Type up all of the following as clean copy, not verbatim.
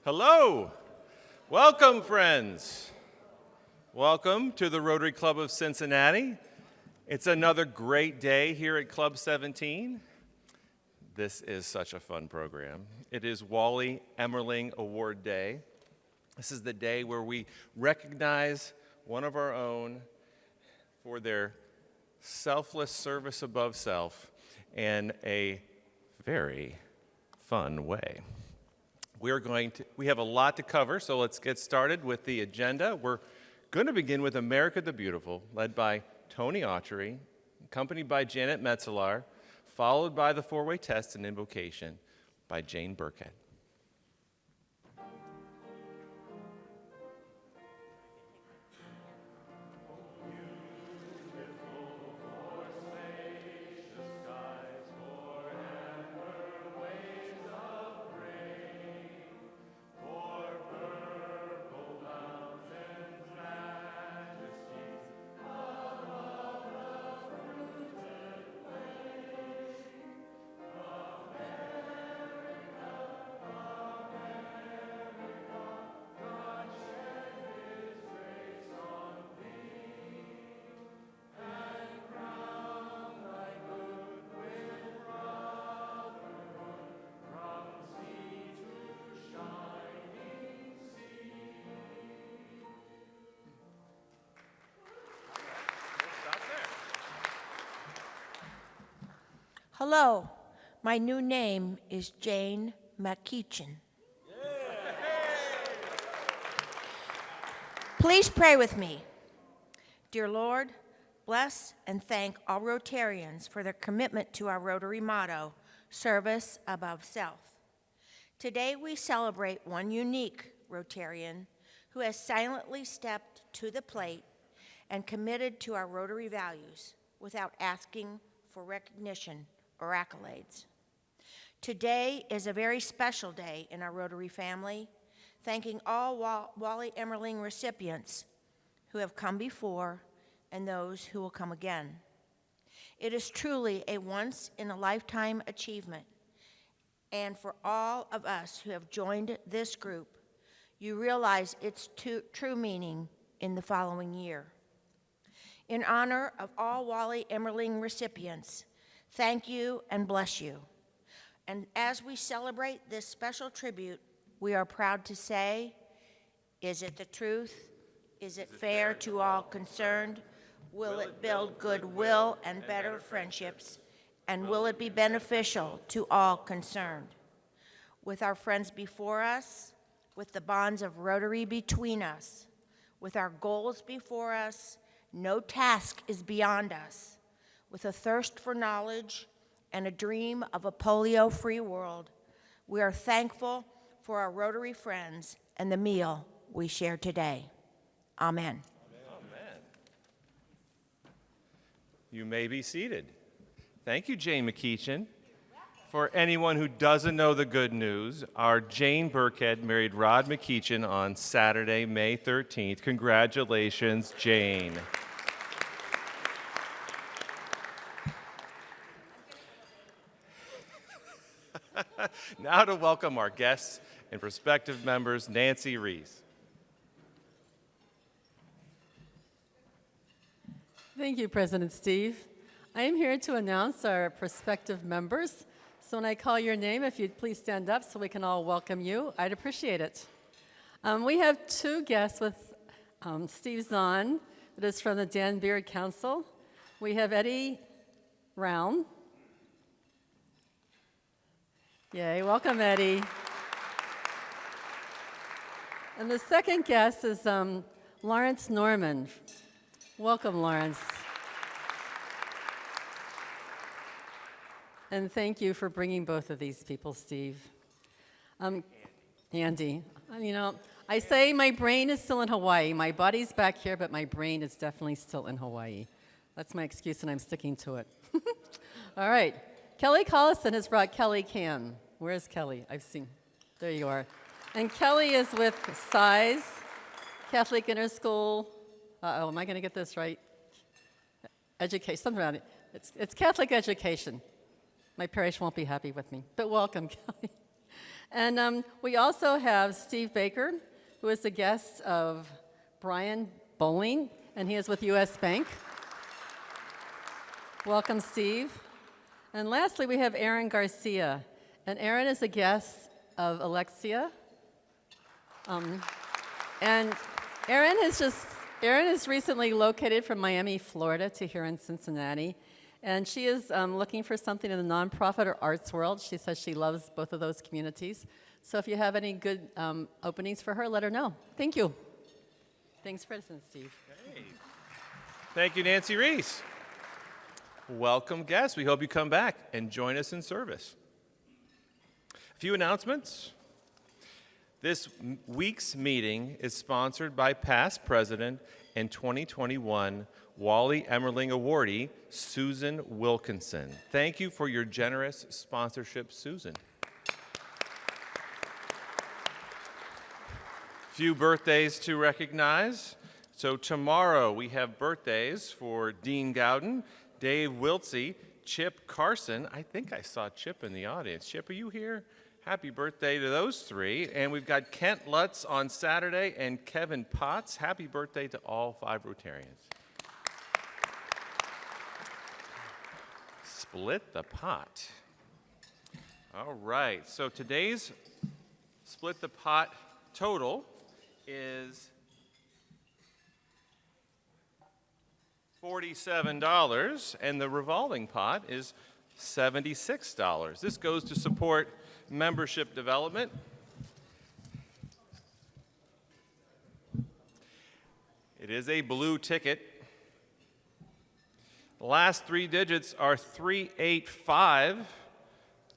Hello. Welcome, friends. Welcome to the Rotary Club of Cincinnati. It's another great day here at Club 17. This is such a fun program. It is Wally Emmerling Award Day. This is the day where we recognize one of our own for their selfless service above self in a very fun way. We have a lot to cover, so let's get started with the agenda. We're going to begin with America the Beautiful, led by Tony Autry, accompanied by Janet Metzelar, followed by the four-way test and invocation by Jane Burkhead. Hello, my new name is Jane McKeachin. Please pray with me. Dear Lord, bless and thank all Rotarians for their commitment to our Rotary motto, service above self. Today we celebrate one unique Rotarian who has silently stepped to the plate and committed to our Rotary values without asking for recognition or accolades. Today is a very special day in our Rotary family, thanking all Wally Emmerling recipients who have come before and those who will come again. It is truly a once-in-a-lifetime achievement, and for all of us who have joined this group, you realize its true meaning in the following year. In honor of all Wally Emmerling recipients, thank you and bless you. And as we celebrate this special tribute, we are proud to say, is it the truth? Is it fair to all concerned? Will it build goodwill and better friendships? And will it be beneficial to all concerned? With our friends before us, with the bonds of Rotary between us, with our goals before us, no task is beyond us. With a thirst for knowledge and a dream of a polio-free world, we are thankful for our Rotary friends and the meal we share today. Amen. Amen. You may be seated. Thank you, Jane McKeachin. For anyone who doesn't know the good news, our Jane Burkhead married Rod McKeachin on Saturday, May 13th. Congratulations, Jane. Now to welcome our guests and prospective members, Nancy Rees. Thank you, President Steve. I am here to announce our prospective members. So when I call your name, if you'd please stand up so we can all welcome you, I'd appreciate it. We have two guests with Steve Zahn, that is from the Dan Beard Council. We have Eddie Round. Yay, welcome, Eddie. And the second guest is Lawrence Norman. Welcome, Lawrence. And thank you for bringing both of these people, Steve. Andy. You know, I say my brain is still in Hawaii. My body's back here, but my brain is definitely still in Hawaii. That's my excuse, and I'm sticking to it. All right. Kelly Collison has brought Kelly Cam. Where's Kelly? I've seen. There you are. And Kelly is with SIZE, Catholic Inner School. Am I going to get this right? Education, something around it. It's Catholic education. My parish won't be happy with me, but welcome, Kelly. And we also have Steve Baker, who is the guest of Brian Bowling, and he is with U.S. Bank. Welcome, Steve. And lastly, we have Aaron Garcia. And Aaron is a guest of Alexia. And Aaron is recently located from Miami, Florida to here in Cincinnati. And she is looking for something in the nonprofit or arts world. She says she loves both of those communities. So if you have any good openings for her, let her know. Thank you. Thanks, President Steve. Hey. Thank you, Nancy Reese. Welcome, guests. We hope you come back and join us in service. A few announcements. This week's meeting is sponsored by past president and 2021 Wally Emmerling Awardee, Susan Wilkinson. Thank you for your generous sponsorship, Susan. Few birthdays to recognize. So tomorrow we have birthdays for Dean Gowden, Dave Wiltsey, Chip Carson. I think I saw Chip in the audience. Chip, are you here? Happy birthday to those three. And we've got Kent Lutz on Saturday and Kevin Potts. Happy birthday to all 5 Rotarians. Split the pot. All right, so today's split the pot total is $47, and the revolving pot is $76. This goes to support membership development. It is a blue ticket. The last 3 digits are 385.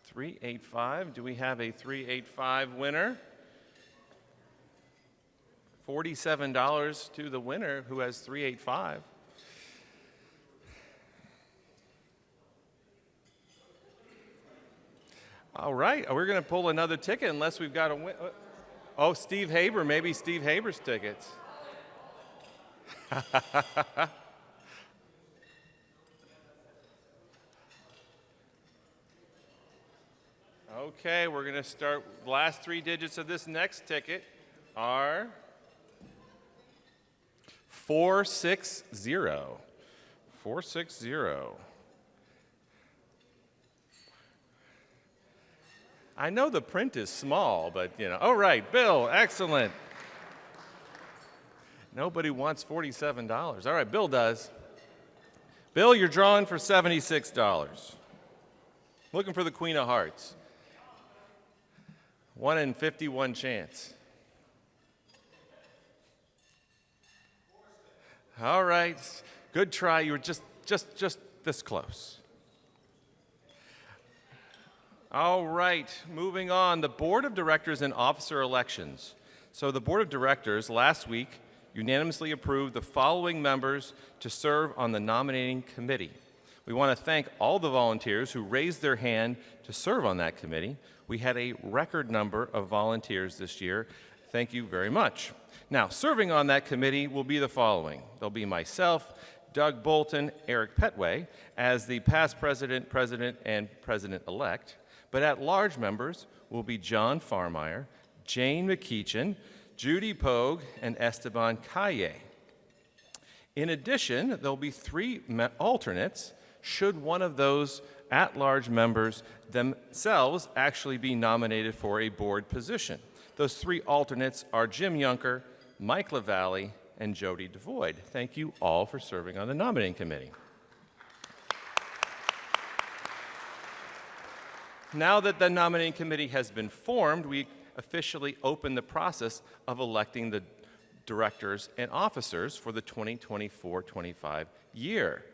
385. Do we have a 385 winner? $47 to the winner who has 385. All right, we're going to pull another ticket unless we've got a win. Oh, Steve Haber, maybe Steve Haber's tickets. Okay, we're going to start. The last 3 digits of this next ticket are 460. 460. I know the print is small, but all right, Bill, excellent. Nobody wants $47. All right, Bill does. Bill, you're drawing for $76. Looking for the Queen of Hearts. 1 in 51 chance. All right, good try. You were just this close. All right, moving on. The Board of Directors and Officer Elections. So the Board of Directors last week unanimously approved the following members to serve on the nominating committee. We want to thank all the volunteers who raised their hand to serve on that committee. We had a record number of volunteers this year. Thank you very much. Now, serving on that committee will be the following. There'll be myself, Doug Bolton, Eric Petway, as the past president, and president-elect. But at-large members will be John Farmeyer, Jane McKeechin, Judy Pogue, and Esteban Calle. In addition, there'll be 3 alternates should one of those at-large members themselves actually be nominated for a board position. Those 3 alternates are Jim Yunker, Mike LaValle, and Jody DeVoyd. Thank you all for serving on the nominating committee. Now that the nominating committee has been formed, we officially open the process of electing the directors and officers for the 2024-25 year.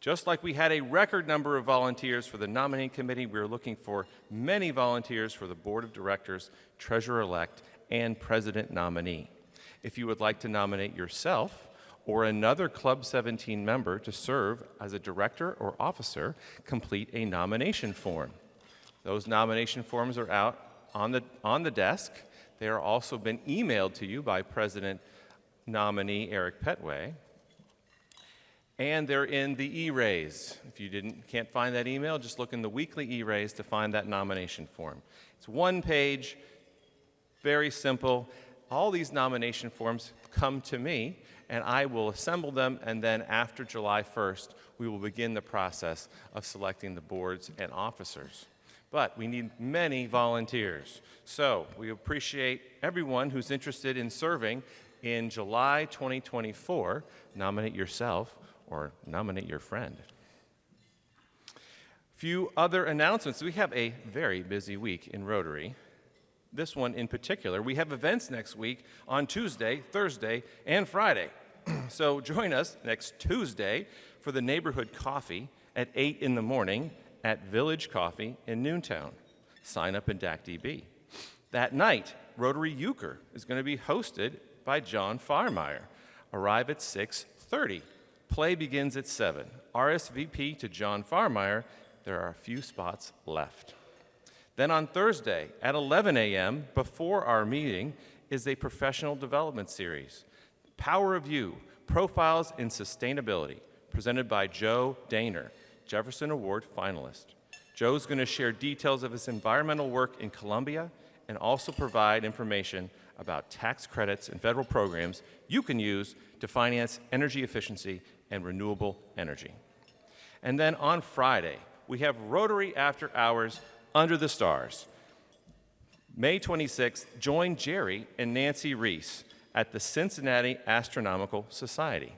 Just like we had a record number of volunteers for the nominating committee, we're looking for many volunteers for the board of directors, treasurer-elect, and president nominee. If you would like to nominate yourself or another Club 17 member to serve as a director or officer, complete a nomination form. Those nomination forms are out on the desk. They are also been emailed to you by President nominee Eric Petway. And they're in the E-Raise. If you can't find that email, just look in the weekly E-Raise to find that nomination form. It's one page, very simple. All these nomination forms come to me, and I will assemble them, and then after July 1st, we will begin the process of selecting the boards and officers. But we need many volunteers. So we appreciate everyone who's interested in serving in July 2024. Nominate yourself or nominate your friend. Few other announcements. We have a very busy week in Rotary. This one in particular. We have events next week on Tuesday, Thursday, and Friday. So join us next Tuesday for the neighborhood coffee at 8 in the morning at Village Coffee in Noontown. Sign up in DACDB. That night, Rotary Euchre is going to be hosted by John Farmeyer. Arrive at 6:30. Play begins at 7. RSVP to John Farmeyer. There are a few spots left. Then on Thursday at 11 a.m., before our meeting, is a professional development series. Power of You, Profiles in Sustainability, presented by Joe Daner, Jefferson Award finalist. Joe's going to share details of his environmental work in Colombia and also provide information about tax credits and federal programs you can use to finance energy efficiency and renewable energy. And then on Friday, we have Rotary After Hours Under the Stars. May 26th, join Jerry and Nancy Reese at the Cincinnati Astronomical Society,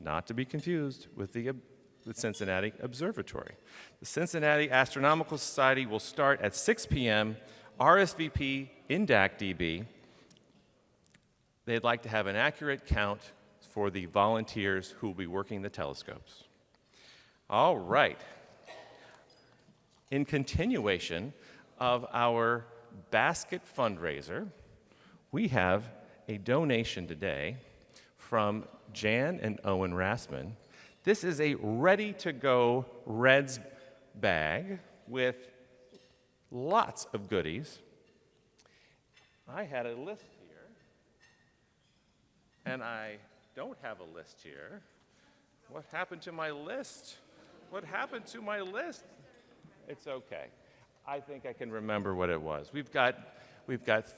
not to be confused with the Cincinnati Observatory. The Cincinnati Astronomical Society will start at 6 p.m., RSVP in DACDB. They'd like to have an accurate count for the volunteers who will be working the telescopes. All right. In continuation of our basket fundraiser, we have a donation today from Jan and Owen Rassman. This is a ready-to-go Reds bag with lots of goodies. I had a list here, and I don't have a list here. What happened to my list? What happened to my list? It's okay. I think I can remember what it was. We've got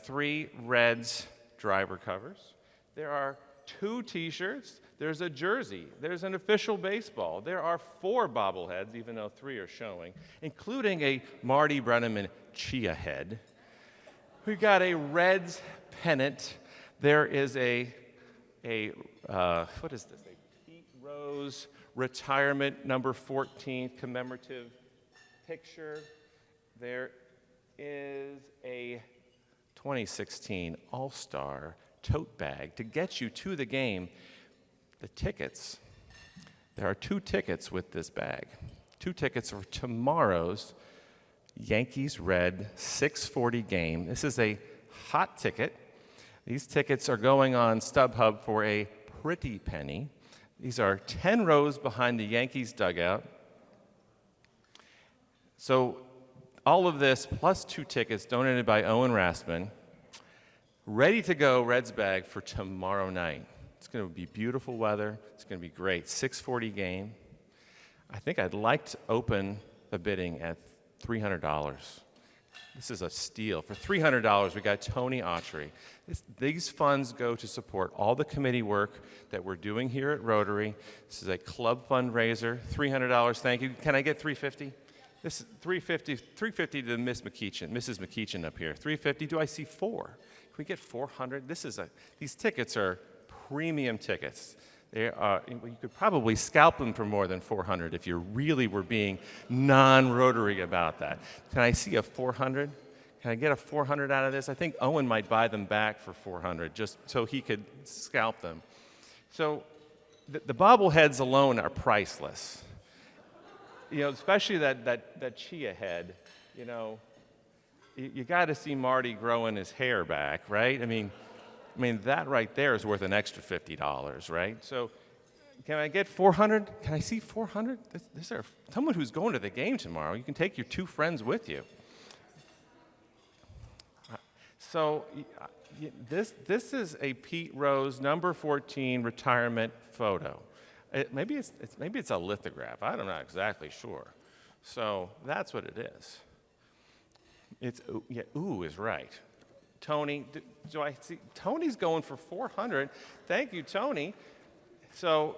3 Reds driver covers. There are 2 T-shirts. There's a jersey. There's an official baseball. There are 4 bobbleheads, even though 3 are showing, including a Marty Brenneman chia head. We've got a Reds pennant. There is a what is this? A Pete Rose retirement number 14 commemorative picture. There is a 2016 All-Star tote bag to get you to the game. The tickets, there are 2 tickets with this bag. 2 tickets for tomorrow's Yankees Red 640 game. This is a hot ticket. These tickets are going on StubHub for a pretty penny. These are 10 rows behind the Yankees dugout. So all of this plus 2 tickets donated by Owen Rassman, ready to go Reds bag for tomorrow night. It's going to be beautiful weather. It's going to be great. 6:40 game. I think I'd like to open the bidding at $300. This is a steal. For $300, we got Tony Autry. These funds go to support all the committee work that we're doing here at Rotary. This is a club fundraiser. $300. Thank you. Can I get $350? This is $350 to Mrs. McKeechin up here. $350. Do I see 4? Can we get $400? These tickets are premium tickets. You could probably scalp them for more than $400 if you really were being non-Rotary about that. Can I see a $400? Can I get a $400 out of this? I think Owen might buy them back for $400 just so he could scalp them. So the bobbleheads alone are priceless. Especially that chia head. You got to see Marty growing his hair back, right? I mean, that right there is worth an extra $50, right? So can I get $400? Can I see $400? This is someone who's going to the game tomorrow. You can take your 2 friends with you. So this is a Pete Rose number 14 retirement photo. Maybe it's a lithograph. I'm not exactly sure. So that's what it is. It's yeah. Ooh is right. Tony, do I see? Tony's going for 400. Thank you, Tony. So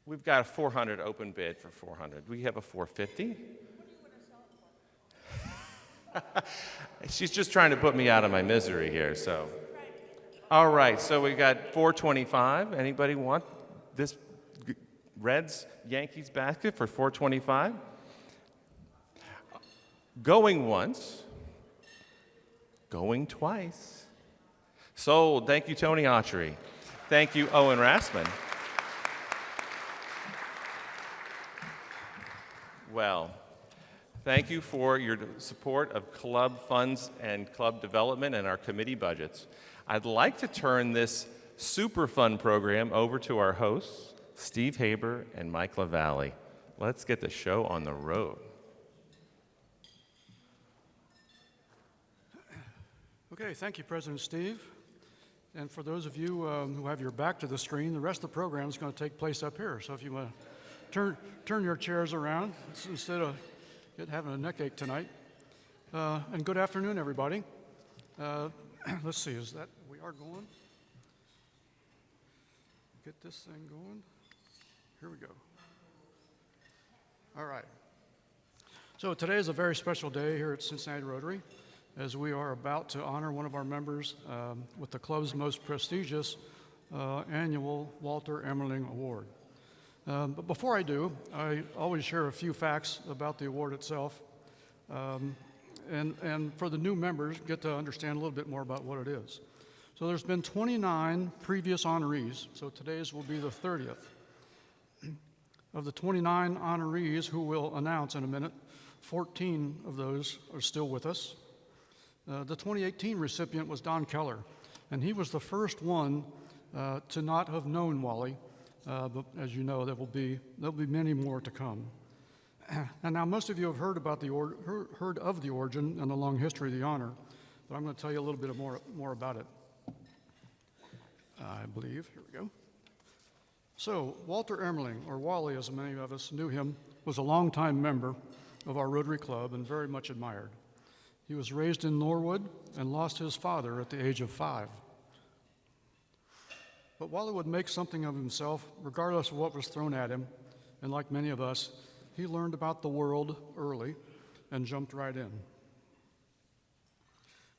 we've got a 400 open bid for 400. We have a 450. She's just trying to put me out of my misery here. So, all right. So we got 425. Anybody want this Reds Yankees basket for 425? Going once. Going twice. Sold. Thank you, Tony Autry. Thank you, Owen Rassman. Well, thank you for your support of club funds and club development and our committee budgets. I'd like to turn this super fun program over to our hosts, Steve Haber and Mike LaValle. Let's get the show on the road. Okay, thank you, President Steve. And for those of you who have your back to the screen, the rest of the program is going to take place up here. So if you want to turn your chairs around instead of having a neck ache tonight. And good afternoon, everybody. Let's see, we are going? Get this thing going. Here we go. All right. So today is a very special day here at Cincinnati Rotary, as we are about to honor one of our members with the club's most prestigious annual Walter Emmerling Award. But before I do, I always share a few facts about the award itself, and for the new members, get to understand a little bit more about what it is. So there's been 29 previous honorees, so today's will be the 30th. Of the 29 honorees who we'll announce in a minute, 14 of those are still with us. The 2018 recipient was Don Keller, and he was the first one to not have known Wally, but as you know, there'll be many more to come. And now most of you have heard about heard of the origin and the long history of the honor, but I'm going to tell you a little bit more about it. I believe, here we go. So Walter Emmerling, or Wally as many of us knew him, was a longtime member of our Rotary Club and very much admired. He was raised in Norwood and lost his father at the age of 5. But Wally would make something of himself regardless of what was thrown at him, and like many of us, he learned about the world early and jumped right in.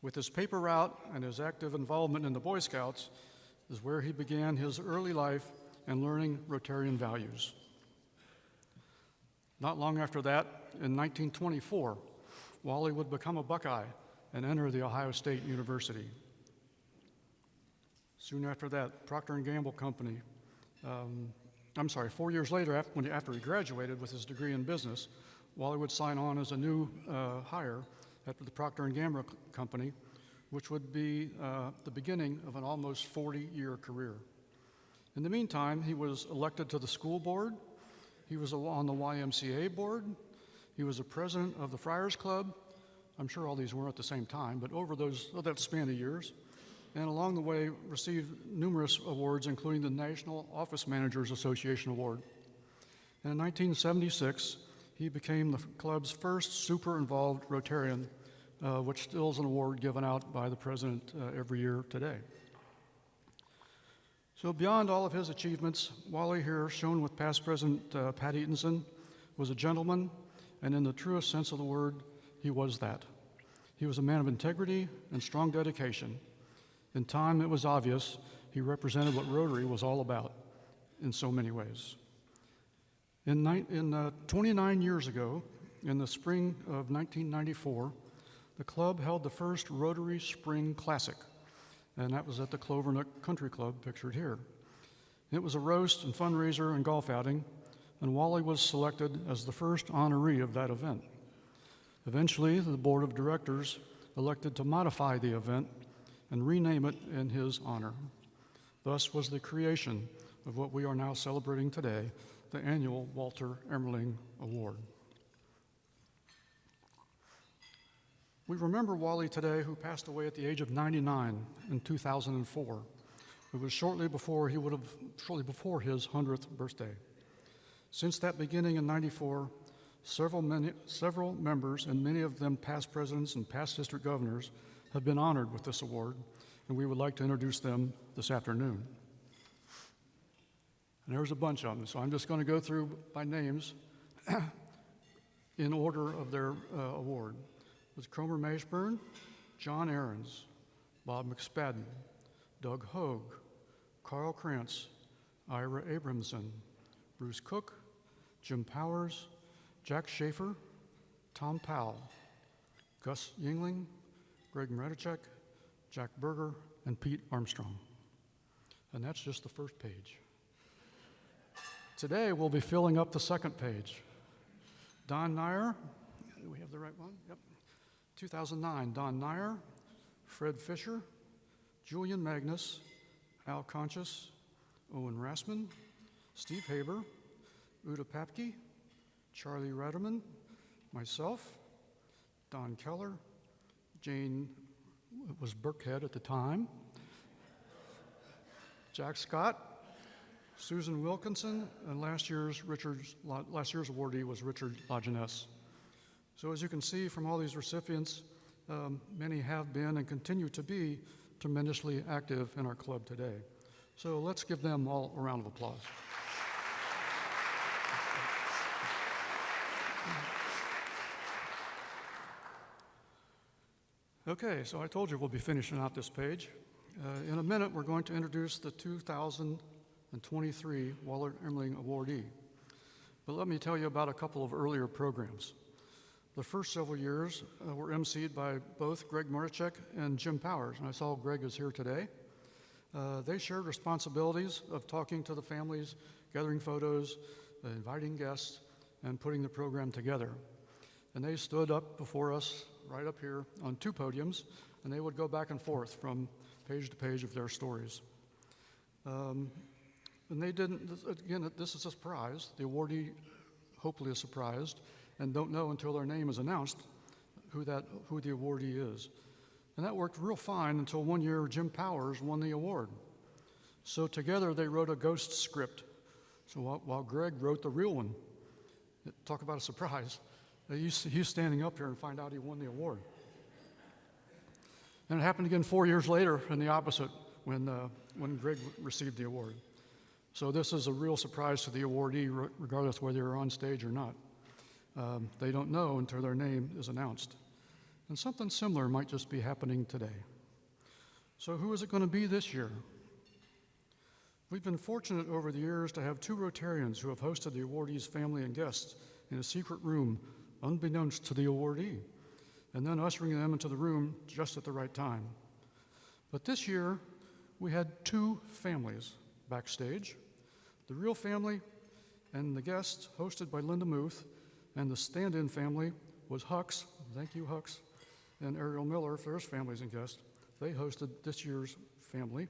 With his paper route and his active involvement in the Boy Scouts is where he began his early life and learning Rotarian values. Not long after that, in 1924, Wally would become a Buckeye and enter the Ohio State University. Soon after that, Procter & Gamble Company, 4 years later, after he graduated with his degree in business, Wally would sign on as a new hire at the Procter & Gamble Company, which would be the beginning of an almost 40-year career. In the meantime, he was elected to the school board, he was on the YMCA board, he was a president of the Friars Club. I'm sure all these weren't at the same time, but over that span of years, and along the way received numerous awards, including the National Office Managers Association Award. And in 1976, he became the club's first super involved Rotarian, which still is an award given out by the president every year today. So beyond all of his achievements, Wally here, shown with past President Pat Eatonson, was a gentleman, and in the truest sense of the word, he was that. He was a man of integrity and strong dedication. In time, it was obvious he represented what Rotary was all about in so many ways. 29 years ago, in the spring of 1994, the club held the first Rotary Spring Classic, and that was at the Clovernook Country Club, pictured here. It was a roast and fundraiser and golf outing, and Wally was selected as the first honoree of that event. Eventually, the board of directors elected to modify the event and rename it in his honor. Thus was the creation of what we are now celebrating today, the annual Walter Emmerling Award. We remember Wally today, who passed away at the age of 99 in 2004. It was shortly before his 100th birthday. Since that beginning in '94, several members, and many of them past presidents and past district governors, have been honored with this award, and we would like to introduce them this afternoon. And there's a bunch of them, so I'm just going to go through by names in order of their award. It was Cromer Mashburn, John Ahrens, Bob McSpadden, Doug Hogue, Carl Krantz, Ira Abramson, Bruce Cook, Jim Powers, Jack Schaefer, Tom Powell, Gus Yingling, Greg Mredichek, Jack Berger, and Pete Armstrong. And that's just the first page. Today we'll be filling up the second page. Don Nair, do we have the right one? Yep. 2009, Don Nair, Fred Fisher, Julian Magnus, Al Conscious, Owen Rassman, Steve Haber, Uda Papke, Charlie Ratterman, myself, Don Keller, Jane was Burkhead at the time, Jack Scott, Susan Wilkinson, and last year's awardee was Richard Lajeunesse. So as you can see from all these recipients, many have been and continue to be tremendously active in our club today. So let's give them all a round of applause. Okay, so I told you we'll be finishing out this page. In a minute, we're going to introduce the 2023 Walter Emmerling Awardee. But let me tell you about a couple of earlier programs. The first several years were emceed by both Greg Mredichek and Jim Powers, and I saw Greg is here today. They shared responsibilities of talking to the families, gathering photos, inviting guests, and putting the program together. And they stood up before us, right up here, on two podiums, and they would go back and forth from page to page of their stories. And they didn't, again, this is a surprise. The awardee hopefully is surprised and don't know until their name is announced who the awardee is. And that worked real fine until one year Jim Powers won the award. So together they wrote a ghost script. So while Greg wrote the real one, talk about a surprise, he's standing up here and find out he won the award. And it happened again 4 years later in the opposite when Greg received the award. So this is a real surprise to the awardee, regardless whether they're on stage or not. They don't know until their name is announced. And something similar might just be happening today. So who is it going to be this year? We've been fortunate over the years to have two Rotarians who have hosted the awardee's family and guests in a secret room, unbeknownst to the awardee, and then ushering them into the room just at the right time. But this year, we had two families backstage, the real family and the guests hosted by Linda Muth, and the stand-in family was Hux, thank you Hux, and Ariel Miller, for his families and guests. They hosted this year's family.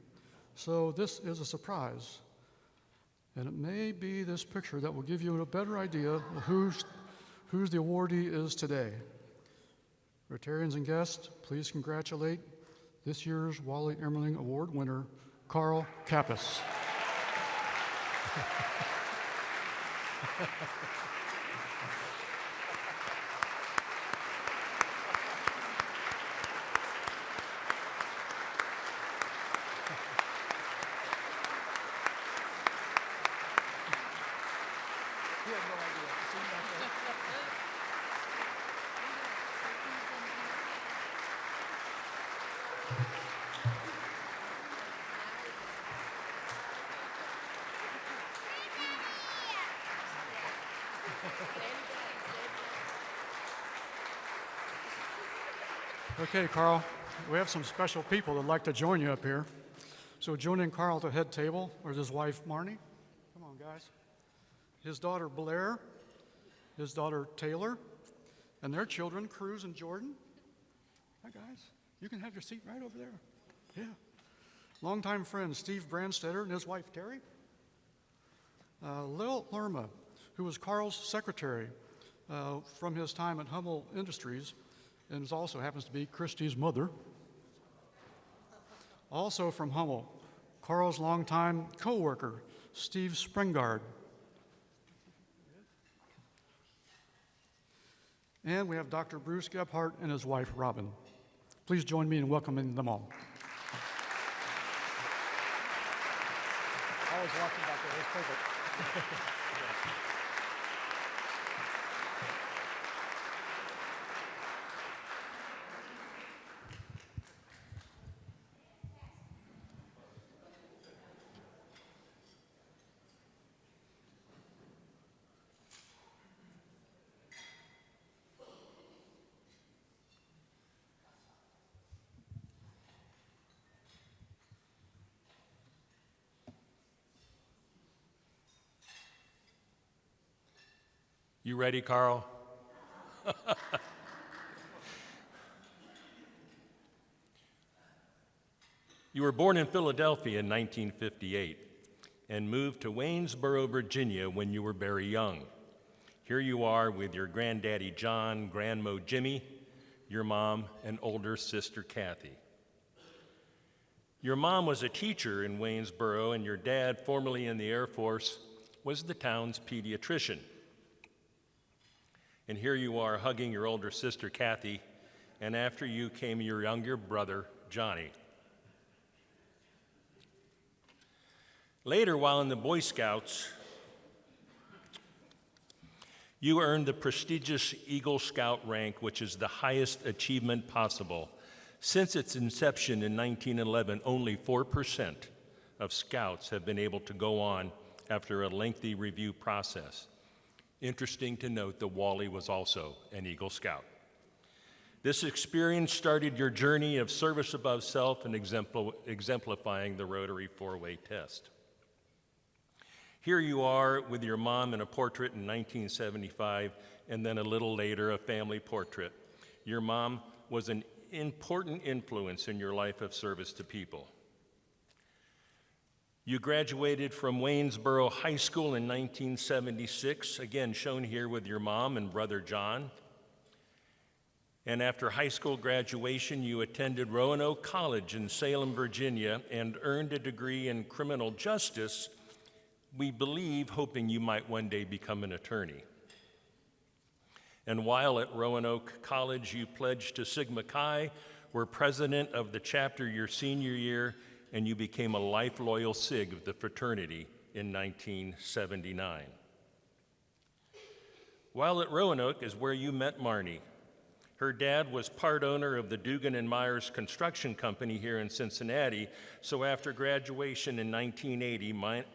So this is a surprise. And it may be this picture that will give you a better idea of who's the awardee is today. Rotarians and guests, please congratulate this year's Wally Emmerling Award winner, Carl Kappes. Okay, Carl, we have some special people that'd like to join you up here. So joining Carl at the head table is his wife, Marnie. Come on, guys. His daughter, Blair. His daughter, Taylor. And their children, Cruz and Jordan. Hi, guys. You can have your seat right over there. Yeah. Longtime friend, Steve Brandstetter, and his wife, Terry. Lil Lerma, who was Carl's secretary from his time at Hummel Industries, and also happens to be Christy's mother. Also from Hummel, Carl's longtime co-worker, Steve Springard. And we have Dr. Bruce Gebhardt and his wife, Robin. Please join me in welcoming them all. I was watching back there. It was perfect. You ready, Carl? You were born in Philadelphia in 1958 and moved to Waynesboro, Virginia when you were very young. Here you are with your granddaddy John, grandmo Jimmy, your mom, and older sister Kathy. Your mom was a teacher in Waynesboro, and your dad, formerly in the Air Force, was the town's pediatrician. And here you are hugging your older sister, Kathy, and after you came your younger brother, Johnny. Later, while in the Boy Scouts, you earned the prestigious Eagle Scout rank, which is the highest achievement possible. Since its inception in 1911, only 4% of Scouts have been able to go on after a lengthy review process. Interesting to note that Wally was also an Eagle Scout. This experience started your journey of service above self and exemplifying the Rotary four-way test. Here you are with your mom in a portrait in 1975, and then a little later, a family portrait. Your mom was an important influence in your life of service to people. You graduated from Waynesboro High School in 1976, again shown here with your mom and brother John. And after high school graduation, you attended Roanoke College in Salem, Virginia, and earned a degree in criminal justice, we believe, hoping you might one day become an attorney. And while at Roanoke College, you pledged to Sigma Chi, were president of the chapter your senior year, and you became a life-loyal Sig of the fraternity in 1979. While at Roanoke is where you met Marnie. Her dad was part owner of the Dugan and Myers Construction Company here in Cincinnati, so after graduation in 1980,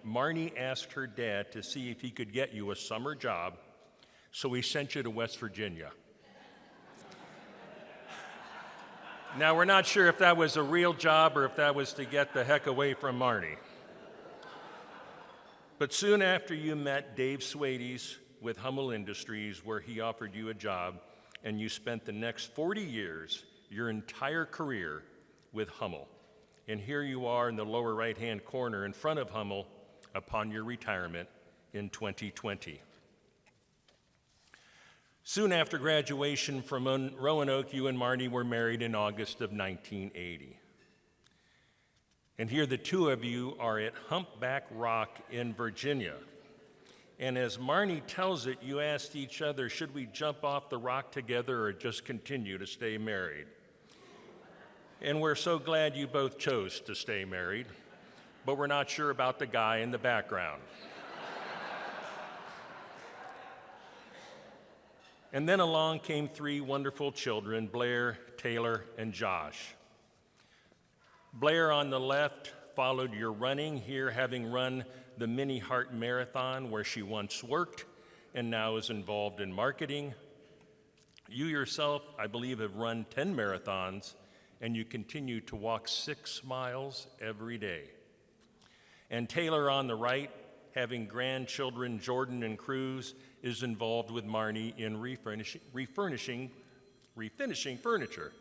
Marnie asked her dad to see if he could get you a summer job, so he sent you to West Virginia. Now, we're not sure if that was a real job or if that was to get the heck away from Marnie. But soon after you met Dave Swades with Hummel Industries, where he offered you a job, and you spent the next 40 years, your entire career, with Hummel. And here you are in the lower right-hand corner in front of Hummel upon your retirement in 2020. Soon after graduation from Roanoke, you and Marnie were married in August of 1980. And here the two of you are at Humpback Rock in Virginia. And as Marnie tells it, you asked each other, should we jump off the rock together or just continue to stay married? And we're so glad you both chose to stay married, but we're not sure about the guy in the background. And then along came three wonderful children, Blair, Taylor, and Josh. Blair on the left followed your running, here having run the Mini Heart Marathon, where she once worked and now is involved in marketing. You yourself, I believe, have run 10 marathons, and you continue to walk 6 miles every day. And Taylor on the right, having grandchildren Jordan and Cruz, is involved with Marnie in refinishing furniture.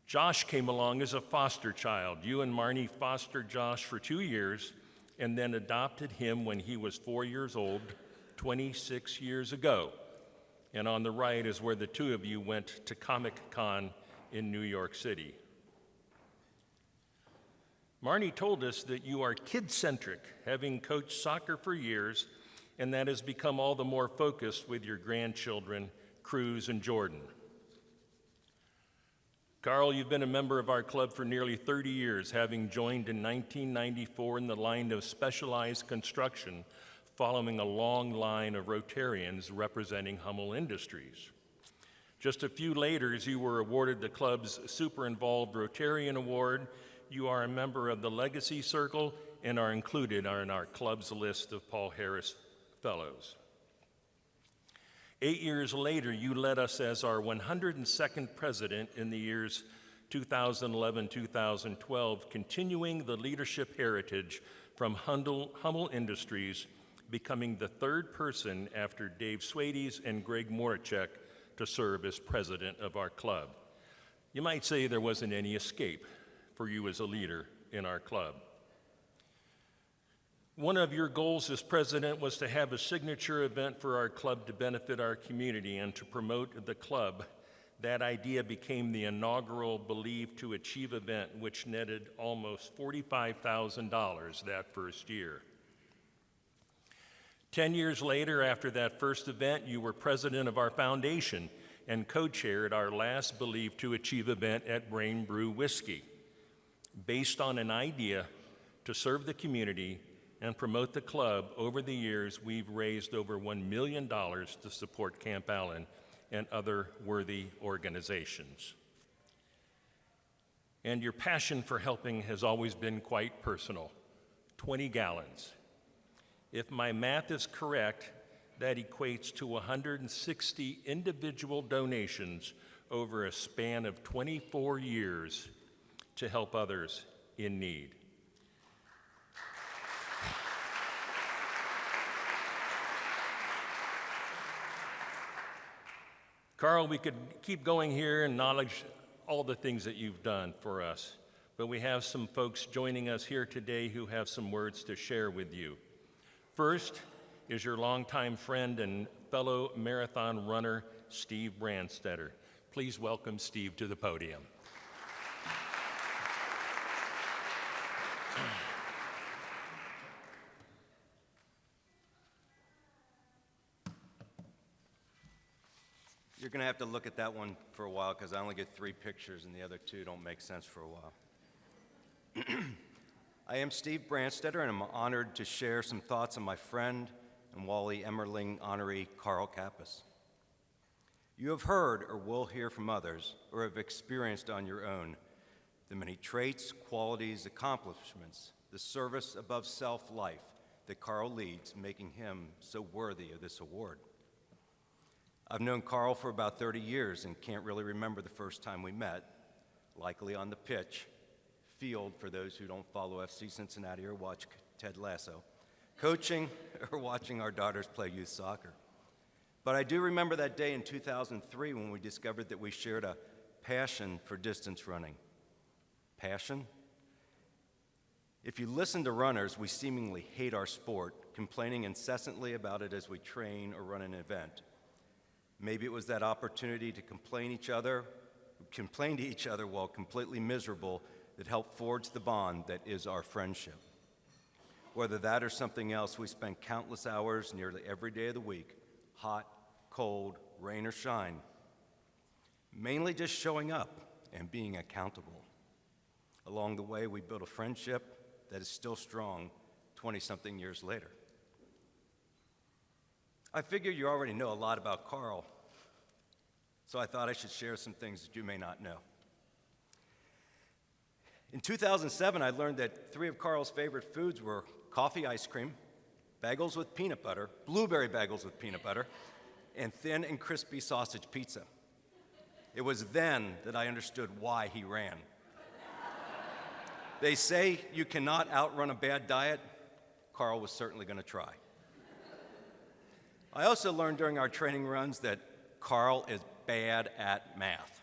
Josh came along as a foster child. You and Marnie fostered Josh for 2 years and then adopted him when he was 4 years old, 26 years ago. And on the right is where the two of you went to Comic-Con in New York City. Marnie told us that you are kid-centric, having coached soccer for years, and that has become all the more focused with your grandchildren, Cruz and Jordan. Carl, you've been a member of our club for nearly 30 years, having joined in 1994 in the line of specialized construction, following a long line of Rotarians representing Hummel Industries. Just a few later, you were awarded the club's Super Involved Rotarian Award. You are a member of the Legacy Circle and are included in our club's list of Paul Harris Fellows. 8 years later, you led us as our 102nd president in the years 2011-2012, continuing the leadership heritage from Hummel Industries, becoming the third person after Dave Swades and Greg Morachek to serve as president of our club. You might say there wasn't any escape for you as a leader in our club. One of your goals as president was to have a signature event for our club to benefit our community and to promote the club. That idea became the inaugural Believe to Achieve event, which netted almost $45,000 that first year. 10 years later, after that first event, you were president of our foundation and co-chaired our last Believe to Achieve event at Brain Brew Whiskey. Based on an idea to serve the community and promote the club, over the years, we've raised over $1 million to support Camp Allen and other worthy organizations. And your passion for helping has always been quite personal, 20 gallons. If my math is correct, that equates to 160 individual donations over a span of 24 years to help others in need. Carl, we could keep going here and acknowledge all the things that you've done for us, but we have some folks joining us here today who have some words to share with you. First is your longtime friend and fellow marathon runner, Steve Brandstetter. Please welcome Steve to the podium. You're going to have to look at that one for a while because I only get 3 pictures and the other 2 don't make sense for a while. I am Steve Brandstetter, and I'm honored to share some thoughts on my friend and Wally Emmerling honoree, Carl Kappes. You have heard or will hear from others or have experienced on your own the many traits, qualities, accomplishments, the service above self life that Carl leads, making him so worthy of this award. I've known Carl for about 30 years and can't really remember the first time we met, likely on the pitch, field for those who don't follow FC Cincinnati or watch Ted Lasso, coaching or watching our daughters play youth soccer. But I do remember that day in 2003 when we discovered that we shared a passion for distance running. Passion? If you listen to runners, we seemingly hate our sport, complaining incessantly about it as we train or run an event. Maybe it was that opportunity to complain to each other while completely miserable that helped forge the bond that is our friendship. Whether that or something else, we spent countless hours nearly every day of the week, hot, cold, rain or shine, mainly just showing up and being accountable. Along the way, we built a friendship that is still strong 20-something years later. I figure you already know a lot about Carl, so I thought I should share some things that you may not know. In 2007, I learned that 3 of Carl's favorite foods were coffee ice cream, bagels with peanut butter, blueberry bagels with peanut butter, and thin and crispy sausage pizza. It was then that I understood why he ran. They say you cannot outrun a bad diet. Carl was certainly going to try. I also learned during our training runs that Carl is bad at math.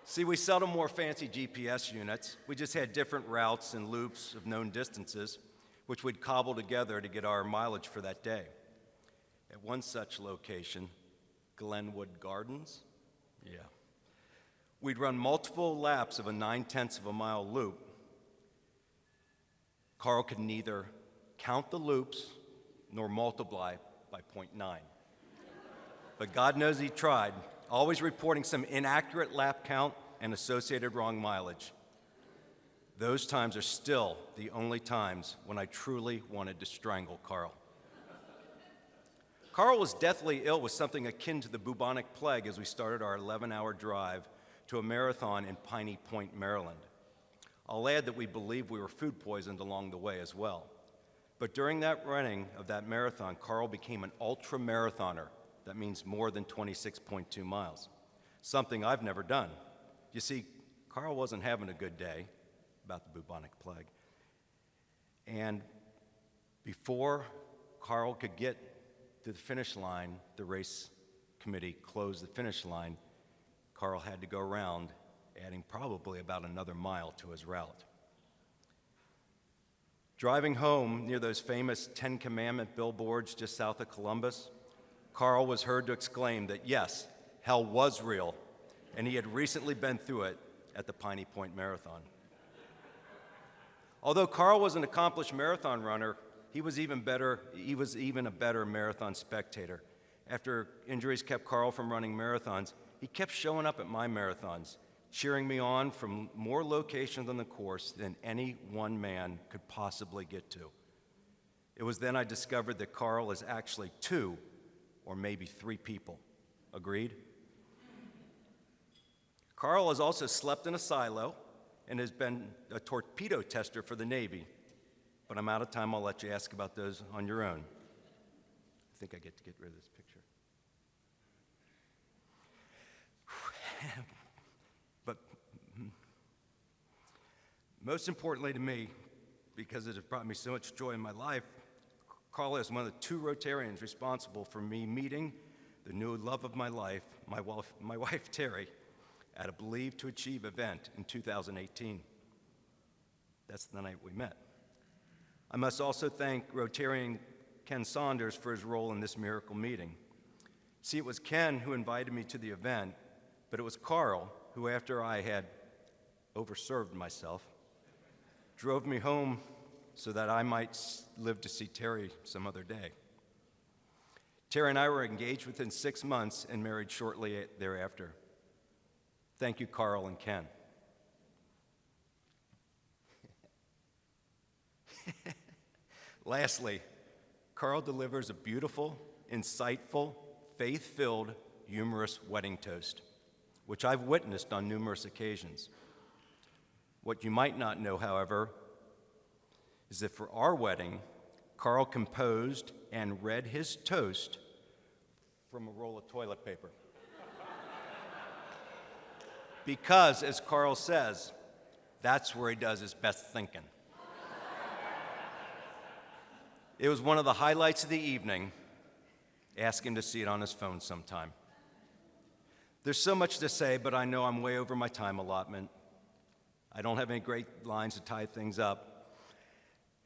See, we seldom wore fancy GPS units. We just had different routes and loops of known distances, which we'd cobble together to get our mileage for that day. At one such location, Glenwood Gardens, we'd run multiple laps of a 9/10 of a mile loop. Carl could neither count the loops nor multiply by .9. But God knows he tried, always reporting some inaccurate lap count and associated wrong mileage. Those times are still the only times when I truly wanted to strangle Carl. Carl was deathly ill with something akin to the bubonic plague as we started our 11-hour drive to a marathon in Piney Point, Maryland. I'll add that we believe we were food poisoned along the way as well. But during that running of that marathon, Carl became an ultra-marathoner. That means more than 26.2 miles, something I've never done. You see, Carl wasn't having a good day about the bubonic plague. And before Carl could get to the finish line, the race committee closed the finish line. Carl had to go around, adding probably about another mile to his route. Driving home near those famous Ten Commandment billboards just south of Columbus, Carl was heard to exclaim that yes, hell was real, and he had recently been through it at the Piney Point Marathon. Although Carl was an accomplished marathon runner, he was even a better marathon spectator. After injuries kept Carl from running marathons, he kept showing up at my marathons, cheering me on from more locations on the course than any one man could possibly get to. It was then I discovered that Carl is actually 2 or maybe 3 people. Agreed? Carl has also slept in a silo and has been a torpedo tester for the Navy. But I'm out of time. I'll let you ask about those on your own. I think I get to get rid of this picture. But most importantly to me, because it has brought me so much joy in my life, Carl is one of the 2 Rotarians responsible for me meeting the new love of my life, my wife Terry, at a Believe to Achieve event in 2018. That's the night we met. I must also thank Rotarian Ken Saunders for his role in this miracle meeting. See, it was Ken who invited me to the event, but it was Carl who, after I had overserved myself, drove me home so that I might live to see Terry some other day. Terry and I were engaged within 6 months and married shortly thereafter. Thank you, Carl and Ken. Lastly, Carl delivers a beautiful, insightful, faith-filled, humorous wedding toast, which I've witnessed on numerous occasions. What you might not know, however, is that for our wedding, Carl composed and read his toast from a roll of toilet paper. Because, as Carl says, that's where he does his best thinking. It was one of the highlights of the evening. Ask him to see it on his phone sometime. There's so much to say, but I know I'm way over my time allotment. I don't have any great lines to tie things up,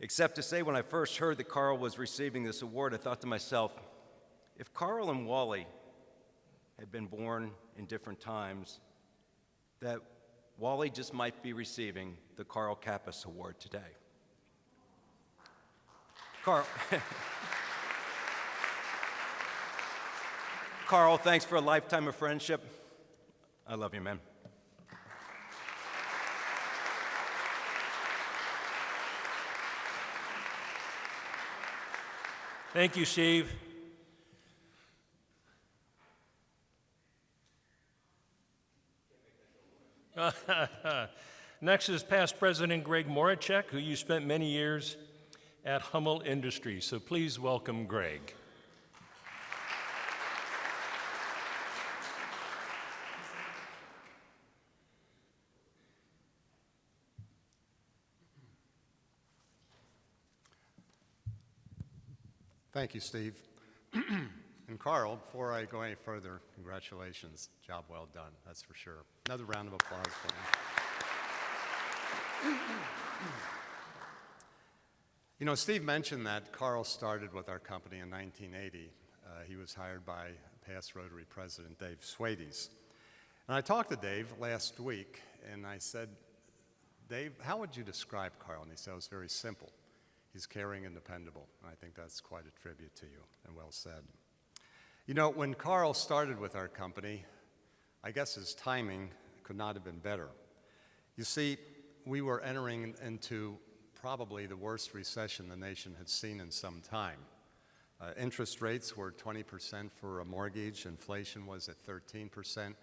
except to say when I first heard that Carl was receiving this award, I thought to myself, if Carl and Wally had been born in different times, that Wally just might be receiving the Carl Kappes Award today. Carl, thanks for a lifetime of friendship. I love you, man. Thank you, Steve. Next is past President Greg Moracek, who you spent many years at Hummel Industries. So please welcome Greg. Thank you, Steve. And Carl, before I go any further, congratulations. Job well done, that's for sure. Another round of applause for him. You know, Steve mentioned that Carl started with our company in 1980. He was hired by past Rotary President Dave Swades. And I talked to Dave last week, and I said, Dave, how would you describe Carl? And he said, it was very simple. He's caring and dependable, and I think that's quite a tribute to you, and well said. You know, when Carl started with our company, I guess his timing could not have been better. You see, we were entering into probably the worst recession the nation had seen in some time. Interest rates were 20% for a mortgage. Inflation was at 13%.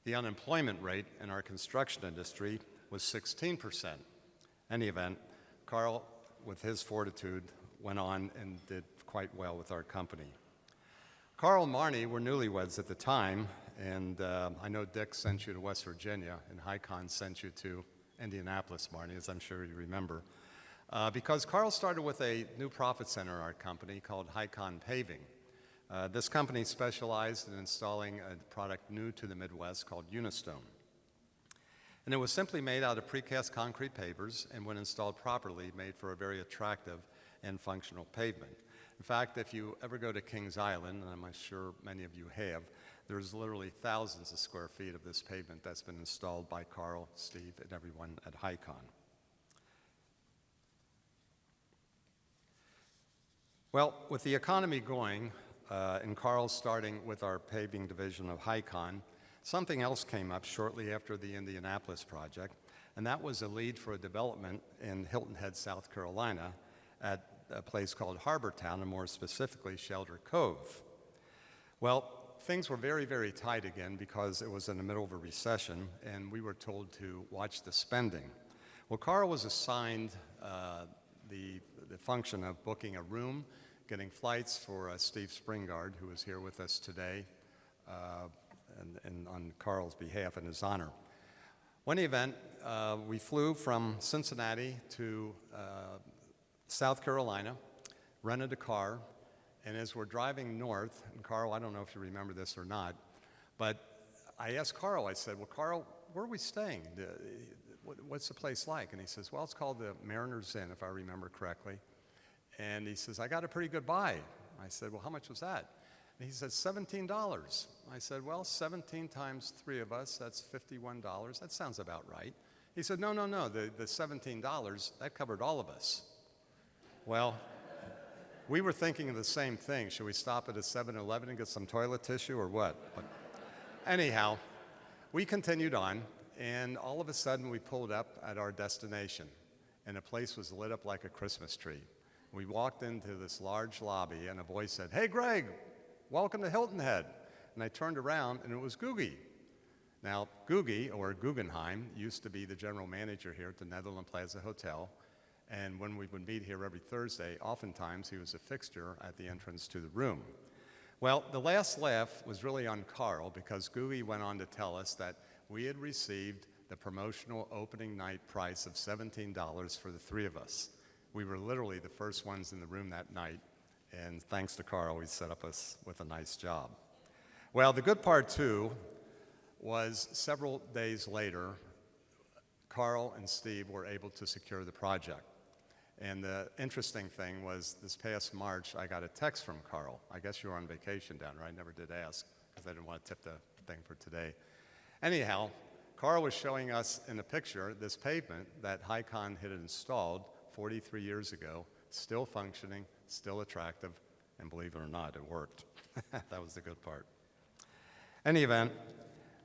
The unemployment rate in our construction industry was 16%. Any event, Carl, with his fortitude, went on and did quite well with our company. Carl and Marnie were newlyweds at the time, and I know Dick sent you to West Virginia, and HICON sent you to Indianapolis, Marnie, as I'm sure you remember. Because Carl started with a new profit center in our company called HICON Paving. This company specialized in installing a product new to the Midwest called Unistone. And it was simply made out of precast concrete pavers, and when installed properly, made for a very attractive and functional pavement. In fact, if you ever go to Kings Island, and I'm sure many of you have, there's literally thousands of square feet of this pavement that's been installed by Carl, Steve, and everyone at HICON. Well, with the economy going, and Carl starting with our paving division of HICON, something else came up shortly after the Indianapolis project, and that was a lead for a development in Hilton Head, South Carolina, at a place called Harbortown, and more specifically, Shelter Cove. Well, things were very, very tight again because it was in the middle of a recession, and we were told to watch the spending. Well, Carl was assigned the function of booking a room, getting flights for Steve Springard, who is here with us today, and on Carl's behalf in his honor. One event, we flew from Cincinnati to South Carolina, rented a car, and as we're driving north, and Carl, I don't know if you remember this or not, but I asked Carl, I said, well, Carl, where are we staying? What's the place like? And he says, well, it's called the Mariners Inn, if I remember correctly. And he says, I got a pretty good buy. I said, well, how much was that? And he said, $17. I said, well, 17 times 3 of us, that's $51. That sounds about right. He said, no, the $17, that covered all of us. Well, we were thinking of the same thing. Should we stop at a 7-Eleven and get some toilet tissue or what? But anyhow, we continued on, and all of a sudden we pulled up at our destination, and the place was lit up like a Christmas tree. We walked into this large lobby, and a voice said, hey, Greg, welcome to Hilton Head. And I turned around, and it was Googie. Now, Googie, or Guggenheim, used to be the general manager here at the Netherland Plaza Hotel, and when we would meet here every Thursday, oftentimes he was a fixture at the entrance to the room. Well, the last laugh was really on Carl, because Googie went on to tell us that we had received the promotional opening night price of $17 for the 3 of us. We were literally the first ones in the room that night, and thanks to Carl, he set up us with a nice job. Well, the good part, too, was several days later, Carl and Steve were able to secure the project. And the interesting thing was this past March, I got a text from Carl. I guess you were on vacation down there. I never did ask because I didn't want to tip the thing for today. Anyhow, Carl was showing us in a picture this pavement that HICON had installed 43 years ago, still functioning, still attractive, and believe it or not, it worked. That was the good part. Any event,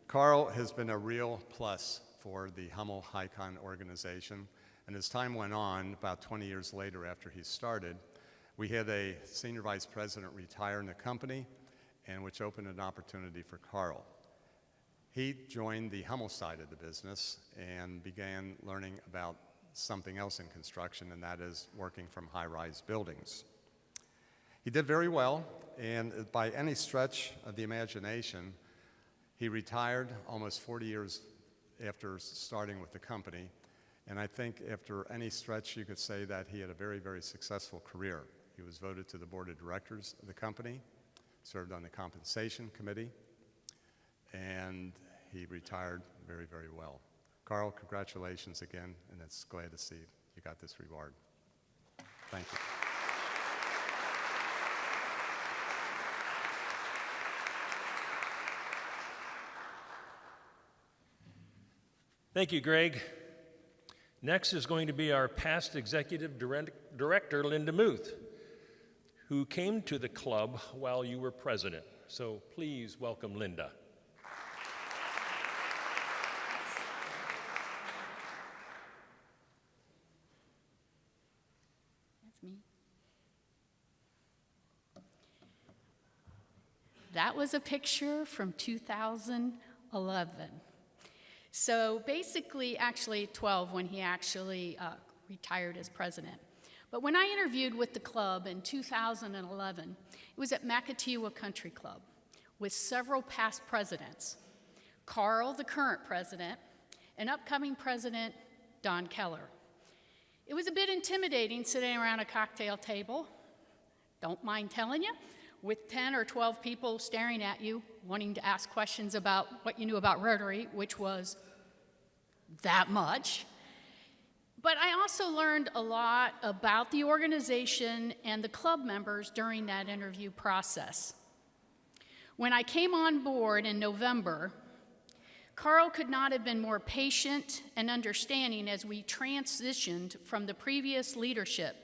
Carl has been a real plus for the Hummel HICON organization, and as time went on, about 20 years later after he started, we had a senior vice president retire in the company, and which opened an opportunity for Carl. He joined the Hummel side of the business and began learning about something else in construction, and that is working from high-rise buildings. He did very well, and by any stretch of the imagination, he retired almost 40 years after starting with the company, and I think after any stretch you could say that he had a very, very successful career. He was voted to the board of directors of the company, served on the compensation committee, and he retired very, very well. Carl, congratulations again, and it's glad to see you got this reward. Thank you. Thank you, Greg. Next is going to be our past executive director, Linda Muth, who came to the club while you were president. So please welcome Linda. That's me. That was a picture from 2011. So basically, actually 12 when he actually retired as president. But when I interviewed with the club in 2011, it was at Makatiwa Country Club with several past presidents. Carl, the current president, and upcoming president, Don Keller. It was a bit intimidating sitting around a cocktail table, don't mind telling you, with 10 or 12 people staring at you, wanting to ask questions about what you knew about Rotary, which was that much. But I also learned a lot about the organization and the club members during that interview process. When I came on board in November, Carl could not have been more patient and understanding as we transitioned from the previous leadership.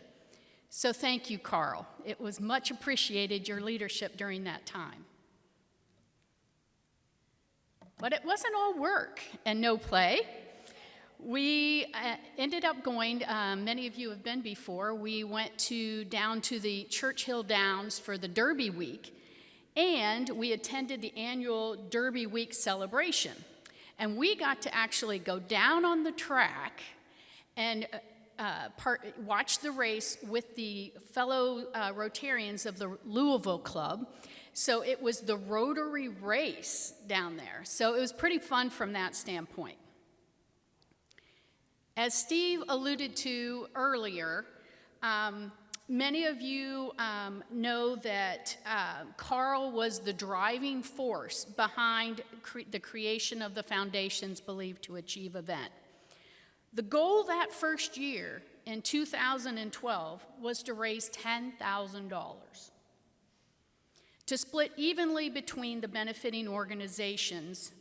So thank you, Carl. It was much appreciated, your leadership during that time. But it wasn't all work and no play. We ended up going, many of you have been before, we went down to the Churchill Downs for the Derby Week, and we attended the annual Derby Week celebration. And we got to actually go down on the track and watch the race with the fellow Rotarians of the Louisville Club. So it was the Rotary race down there. So it was pretty fun from that standpoint. As Steve alluded to earlier, many of you know that Carl was the driving force behind the creation of the foundation's Believed to Achieve event. The goal that first year, in 2012, was to raise $10,000 to split evenly between the benefiting organizations.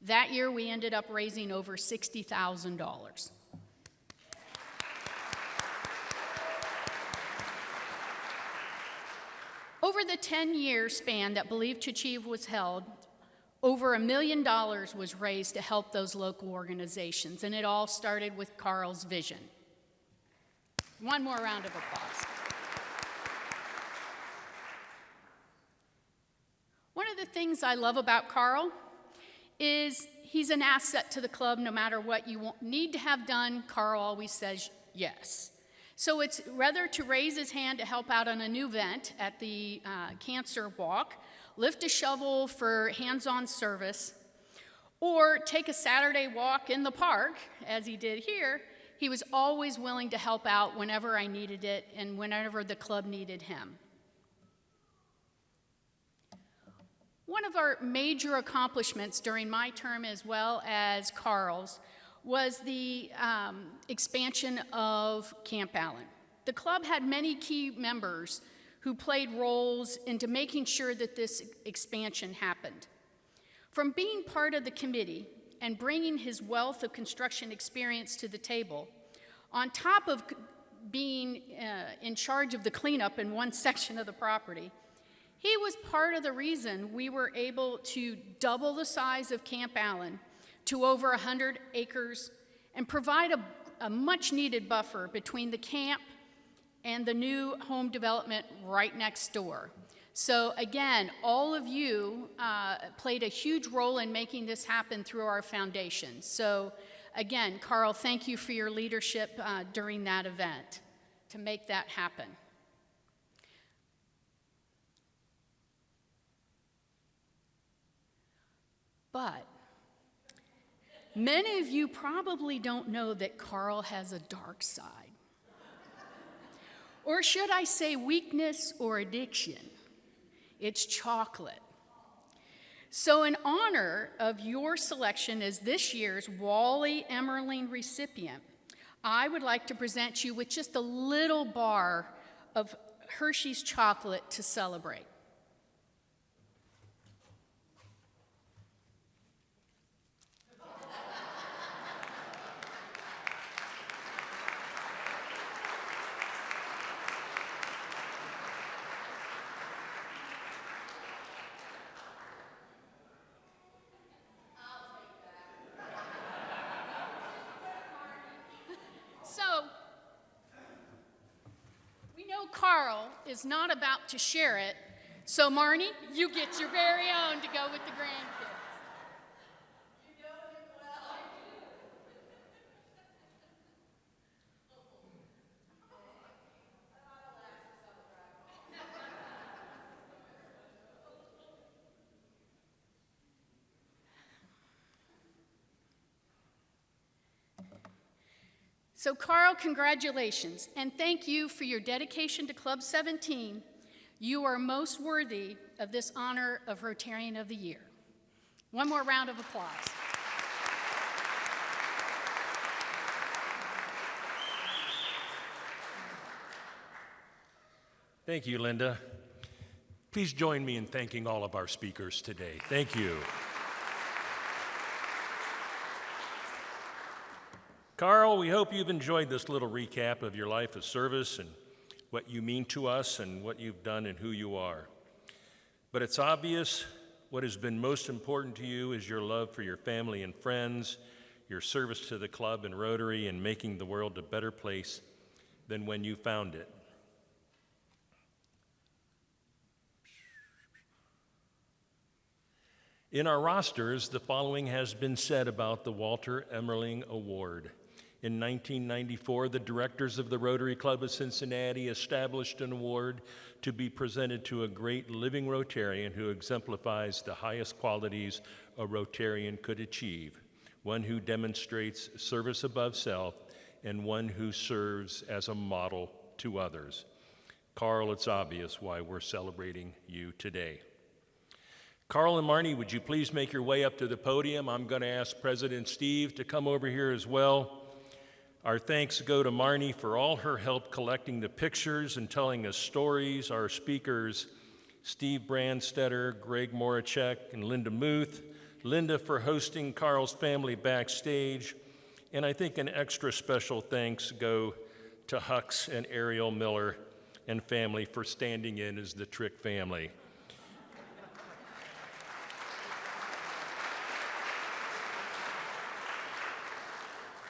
That year, we ended up raising over $60,000. Over the 10-year span that Believed to Achieve was held, over $1 million was raised to help those local organizations, and it all started with Carl's vision. One more round of applause. One of the things I love about Carl is he's an asset to the club. No matter what you need to have done, Carl always says yes. So it's whether to raise his hand to help out on a new event at the Cancer Walk, lift a shovel for hands-on service, or take a Saturday walk in the park, as he did here, he was always willing to help out whenever I needed it and whenever the club needed him. One of our major accomplishments during my term as well as Carl's was the expansion of Camp Allen. The club had many key members who played roles into making sure that this expansion happened. From being part of the committee and bringing his wealth of construction experience to the table, on top of being in charge of the cleanup in one section of the property, he was part of the reason we were able to double the size of Camp Allen to over 100 acres and provide a much-needed buffer between the camp and the new home development right next door. So again, all of you played a huge role in making this happen through our foundation. So again, Carl, thank you for your leadership during that event to make that happen. But many of you probably don't know that Carl has a dark side. Or should I say weakness or addiction? It's chocolate. So in honor of your selection as this year's Wally Emmerling recipient, I would like to present you with just a little bar of Hershey's chocolate to celebrate. Carl is not about to share it, so Marnie, you get your very own to go with the grandkids. So Carl, congratulations, and thank you for your dedication to Club 17. You are most worthy of this honor of Rotarian of the Year. One more round of applause. Thank you, Linda. Please join me in thanking all of our speakers today. Thank you. Carl, we hope you've enjoyed this little recap of your life of service and what you mean to us and what you've done and who you are. But it's obvious what has been most important to you is your love for your family and friends, your service to the club and Rotary, and making the world a better place than when you found it. In our rosters, the following has been said about the Walter Emmerling Award. In 1994, the directors of the Rotary Club of Cincinnati established an award to be presented to a great living Rotarian who exemplifies the highest qualities a Rotarian could achieve, one who demonstrates service above self, and one who serves as a model to others. Carl, it's obvious why we're celebrating you today. Carl and Marnie, would you please make your way up to the podium? I'm going to ask President Steve to come over here as well. Our thanks go to Marnie for all her help collecting the pictures and telling us stories. Our speakers, Steve Brandstetter, Greg Morachek, and Linda Muth. Linda for hosting Carl's family backstage. And I think an extra special thanks go to Hux and Ariel Miller and family for standing in as the Trick family.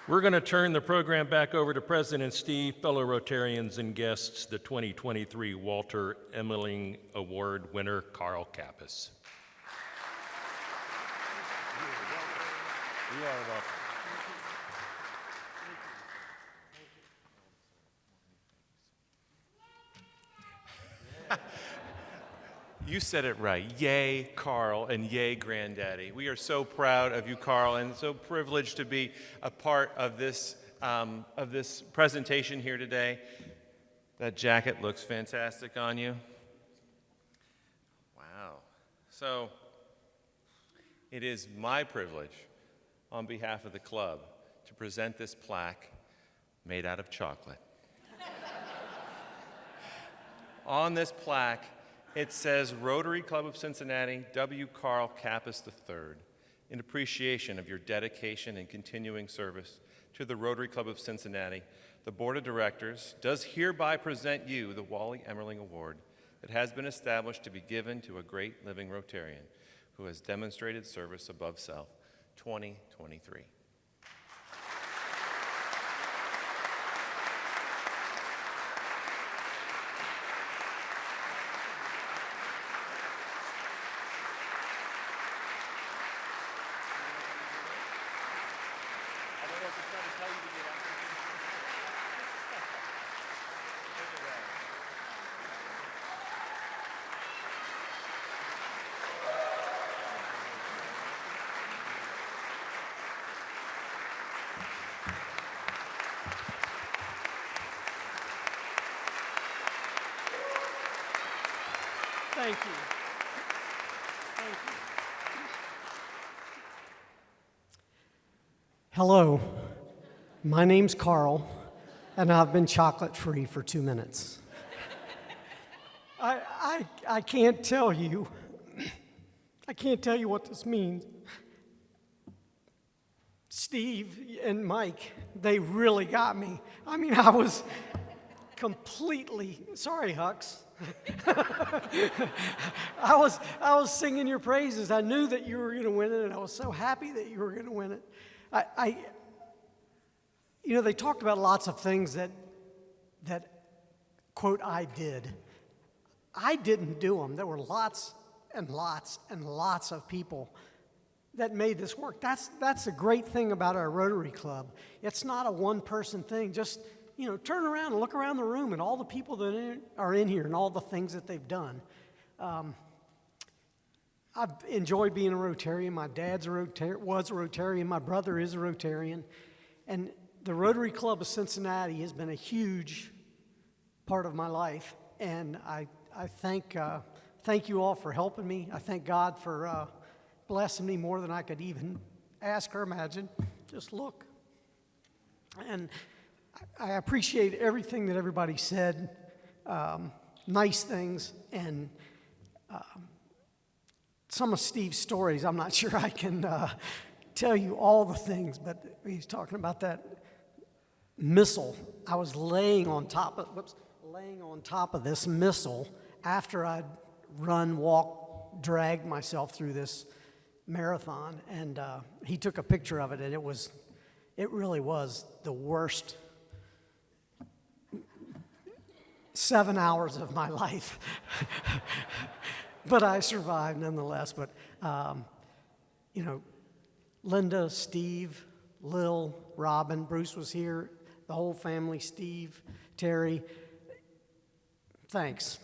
We're going to turn the program back over to President Steve, fellow Rotarians and guests, the 2023 Walter Emmerling Award winner, Carl Kappes. You are welcome. You said it right. Yay, Carl, and yay, Granddaddy. We are so proud of you, Carl, and so privileged to be a part of this presentation here today. That jacket looks fantastic on you. Wow. So, it is my privilege, on behalf of the club, to present this plaque made out of chocolate. On this plaque, it says, Rotary Club of Cincinnati, W. Carl Kappes III, in appreciation of your dedication and continuing service to the Rotary Club of Cincinnati, the Board of Directors does hereby present you the Wally Emmerling Award that has been established to be given to a great living Rotarian who has demonstrated service above self, 2023. Thank you. Thank you. Hello, my name's Carl, and I've been chocolate-free for 2 minutes. I can't tell you, what this means. Steve and Mike, they really got me. I mean, I was completely, sorry, Hux. I was singing your praises. I knew that you were going to win it, and I was so happy that you were going to win it. You know, they talked about lots of things that quote, I did. I didn't do them. There were lots and lots and lots of people that made this work. That's the great thing about our Rotary Club. It's not a one-person thing. Just, turn around and look around the room at all the people that are in here and all the things that they've done. I've enjoyed being a Rotarian. My dad's was a Rotarian. My brother is a Rotarian. And the Rotary Club of Cincinnati has been a huge part of my life. And I thank you all for helping me. I thank God for blessing me more than I could even ask or imagine. Just look. And I appreciate everything that everybody said, nice things, and some of Steve's stories. I'm not sure I can tell you all the things, but he's talking about that missile. I was laying on top of this missile after I'd run, walk, dragged myself through this marathon, and he took a picture of it, and it really was the worst 7 hours of my life. But I survived nonetheless. But, Linda, Steve, Lil, Robin, Bruce was here, the whole family, Steve, Terry, thanks.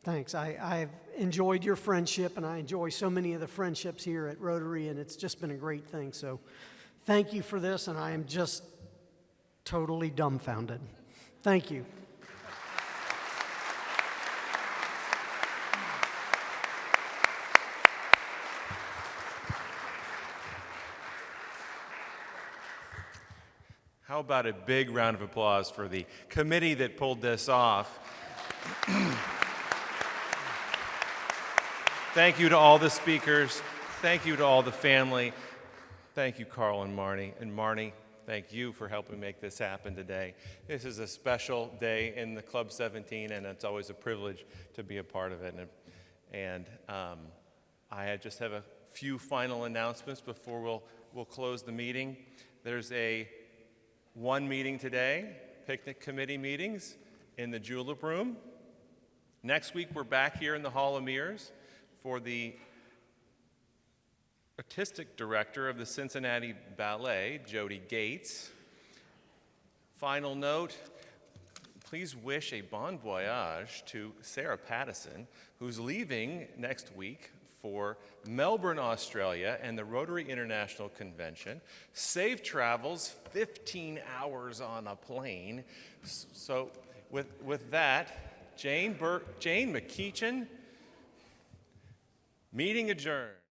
I've enjoyed your friendship, and I enjoy so many of the friendships here at Rotary, and it's just been a great thing. So thank you for this, and I am just totally dumbfounded. Thank you. How about a big round of applause for the committee that pulled this off? Thank you to all the speakers. Thank you to all the family. Thank you, Carl and Marnie. And Marnie, thank you for helping make this happen today. This is a special day in the Club 17, and it's always a privilege to be a part of it. And I just have a few final announcements before we'll close the meeting. There's one meeting today, picnic committee meetings in the julep room. Next week, we're back here in the Hall of Mirrors for the artistic director of the Cincinnati Ballet, Jody Gates. Final note, please wish a bon voyage to Sarah Pattison, who's leaving next week for Melbourne, Australia, and the Rotary International Convention. Safe travels, 15 hours on a plane. So with that, Jane McKeechan, meeting adjourned.